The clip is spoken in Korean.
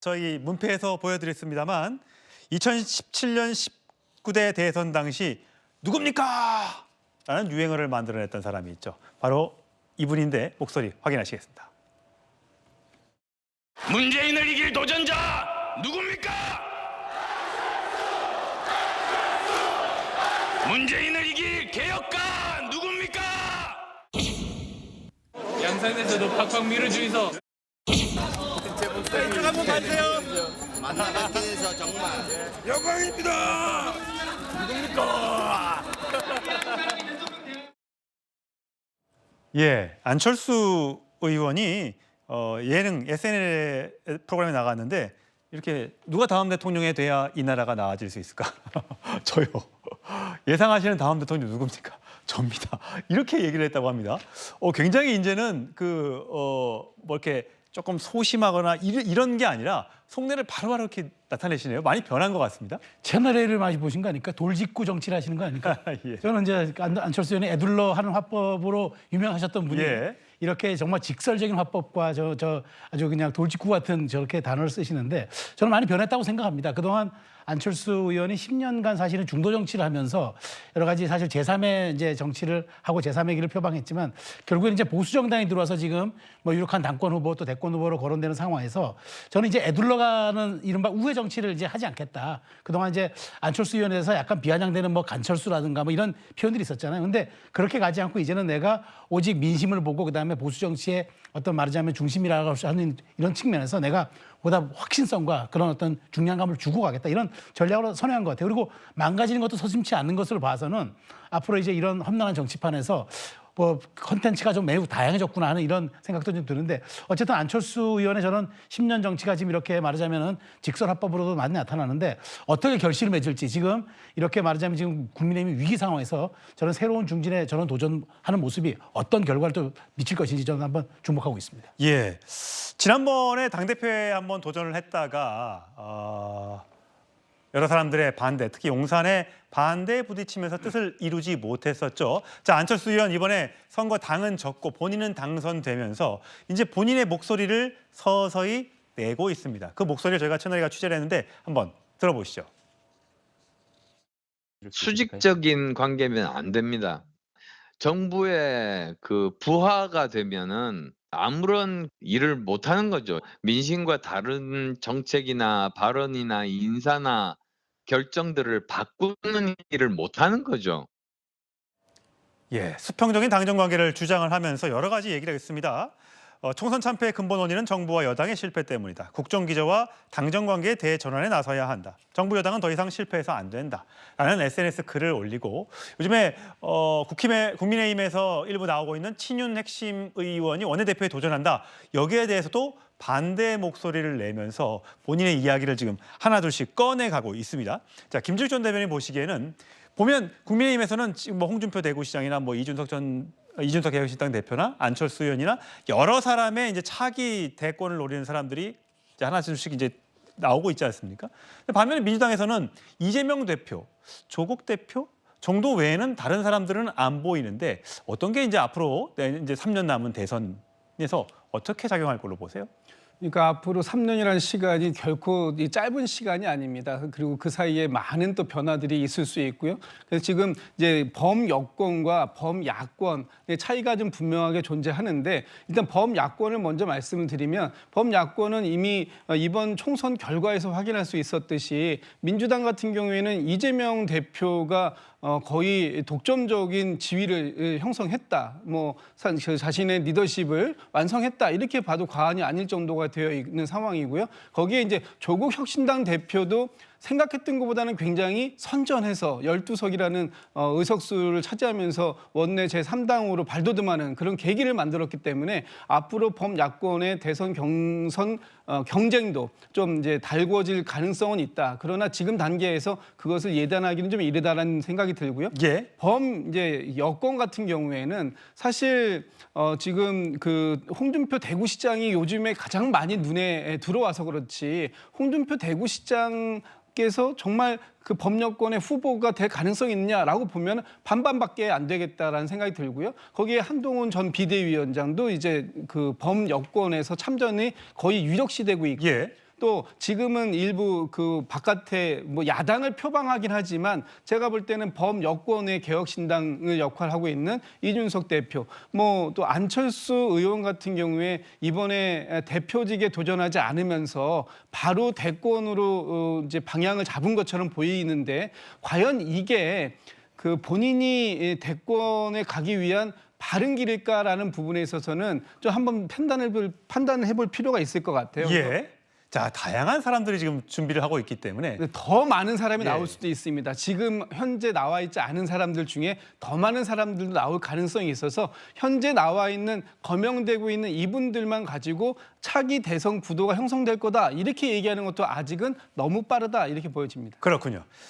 저희 문패에서 보여드렸습니다만 2017년 19대 대선 당시 누굽니까? 라는 유행어를 만들어냈던 사람이 있죠. 바로 이분인데 목소리 확인하시겠습니다. 문재인을 이길 도전자 누굽니까? 문재인을 이길 개혁가 누굽니까? 양산에서도 팍팍 밀어주이소. 이쪽 한번 봐주세요. 만나뵙게 돼서 정말 영광입니다. 누굽니까? 예, 안철수 의원이 예능 SNL 프로그램에 나갔는데 이렇게 누가 다음 대통령이 돼야 이 나라가 나아질 수 있을까? 저요. 예상하시는 다음 대통령 누굽니까? 접니다. 이렇게 얘기를 했다고 합니다. 굉장히 이제는 뭐 이렇게 조금 소심하거나 이런 게 아니라 속내를 바로바로 이렇게 나타내시네요. 많이 변한 것 같습니다. 채널A를 많이 보신 거 아닙니까? 돌직구 정치를 하시는 거 아닙니까? 예. 저는 이제 안철수 의원이 애둘러 하는 화법으로 유명하셨던 분이 예. 이렇게 정말 직설적인 화법과 저 아주 그냥 돌직구 같은 저렇게 단어를 쓰시는데 저는 많이 변했다고 생각합니다. 그동안 안철수 의원이 10년간 사실은 중도 정치를 하면서 여러 가지 사실 제3의 이제 정치를 하고 제3의 길을 표방했지만 결국엔 이제 보수 정당이 들어와서 지금 뭐 유력한 당권 후보 또 대권 후보로 거론되는 상황에서 저는 이제 애둘러가는 이른바 우회 정치를 이제 하지 않겠다. 그동안 이제 안철수 의원에서 약간 비아냥되는 뭐 간철수라든가 뭐 이런 표현들이 있었잖아요. 근데 그렇게 가지 않고 이제는 내가 오직 민심을 보고 그다음에 보수 정치의 어떤 말하자면 중심이라고 하는 이런 측면에서 내가 보다 확신성과 그런 어떤 중량감을 주고 가겠다 이런 전략으로 선회한 것 같아요. 그리고 망가지는 것도 서슴지 않는 것을 봐서는 앞으로 이제 이런 험난한 정치판에서 뭐 컨텐츠가 좀 매우 다양해졌구나 하는 이런 생각도 좀 드는데 어쨌든 안철수 의원의 저는 10년 정치가 지금 이렇게 말하자면은 직설합법으로도 많이 나타나는데 어떻게 결실을 맺을지 지금 이렇게 말하자면 지금 국민의힘이 위기 상황에서 저는 새로운 중진에 저는 도전하는 모습이 어떤 결과를 또 미칠 것인지 저는 한번 주목하고 있습니다. 예, 지난번에 당대표에 한번 도전을 했다가 여러 사람들의 반대, 특히 용산의 반대에 부딪히면서 뜻을 이루지 못했었죠. 자, 안철수 의원 이번에 선거 당은 졌고 본인은 당선되면서 이제 본인의 목소리를 서서히 내고 있습니다. 그 목소리를 저희가 채널A가 취재를 했는데 한번 들어보시죠. 수직적인 관계면 안 됩니다. 정부의 그 부하가 되면은 아무런 일을 못 하는 거죠. 민심과 다른 정책이나 발언이나 인사나 결정들을 바꾸는 일을 못 하는 거죠. 예, 수평적인 당정 관계를 주장을 하면서 여러 가지 얘기를 했습니다. 총선 참패의 근본 원인은 정부와 여당의 실패 때문이다. 국정기조와 당정 관계의 대전환에 나서야 한다. 정부 여당은 더 이상 실패해서 안 된다. 라는 SNS 글을 올리고 요즘에 국민의힘에서 일부 나오고 있는 친윤 핵심 의원이 원내대표에 도전한다. 여기에 대해서도 반대의 목소리를 내면서 본인의 이야기를 지금 하나둘씩 꺼내가고 있습니다. 자, 김주일 전 대변인 보시기에는 보면 국민의힘에서는 지금 뭐 홍준표 대구시장이나 뭐 이준석 개혁신당 대표나 안철수 의원이나 여러 사람의 이제 차기 대권을 노리는 사람들이 이제 하나씩 이제 나오고 있지 않습니까? 반면에 민주당에서는 이재명 대표, 조국 대표 정도 외에는 다른 사람들은 안 보이는데 어떤 게 이제 앞으로 이제 3년 남은 대선에서 어떻게 작용할 걸로 보세요? 그러니까 앞으로 3년이라는 시간이 결코 짧은 시간이 아닙니다. 그리고 그 사이에 많은 또 변화들이 있을 수 있고요. 그래서 지금 이제 범여권과 범야권의 차이가 좀 분명하게 존재하는데 일단 범야권을 먼저 말씀을 드리면 범야권은 이미 이번 총선 결과에서 확인할 수 있었듯이 민주당 같은 경우에는 이재명 대표가 거의 독점적인 지위를 형성했다. 뭐 자신의 리더십을 완성했다. 이렇게 봐도 과언이 아닐 정도가 되어 있는 상황이고요. 거기에 이제 조국 혁신당 대표도 생각했던 것보다는 굉장히 선전해서 12석이라는 의석수를 차지하면서 원내 제3당으로 발돋움하는 그런 계기를 만들었기 때문에 앞으로 범야권의 대선 경선 경쟁도 좀 이제 달궈질 가능성은 있다. 그러나 지금 단계에서 그것을 예단하기는 좀 이르다라는 생각이 들고요. 예. 이제 여권 같은 경우에는 사실 지금 그 홍준표 대구시장이 요즘에 가장 많이 눈에 들어와서 그렇지 홍준표 대구시장 께서 정말 그 범여권의 후보가 될 가능성이 있느냐라고 보면 반반밖에 안 되겠다라는 생각이 들고요. 거기에 한동훈 전 비대위원장도 이제 그 범여권에서 참전이 거의 유력시되고 있고 예. 또 지금은 일부 그 바깥에 뭐 야당을 표방하긴 하지만 제가 볼 때는 범여권의 개혁신당을 역할하고 있는 이준석 대표, 뭐 또 안철수 의원 같은 경우에 이번에 대표직에 도전하지 않으면서 바로 대권으로 이제 방향을 잡은 것처럼 보이는데 과연 이게 그 본인이 대권에 가기 위한 바른 길일까라는 부분에 있어서는 좀 한번 판단을 해볼 필요가 있을 것 같아요. 예. 자, 다양한 사람들이 지금 준비를 하고 있기 때문에 더 많은 사람이 예. 나올 수도 있습니다. 지금 현재 나와 있지 않은 사람들 중에 더 많은 사람들도 나올 가능성이 있어서 현재 나와 있는 거명되고 있는 이분들만 가지고 차기 대선 구도가 형성될 거다 이렇게 얘기하는 것도 아직은 너무 빠르다 이렇게 보여집니다. 그렇군요.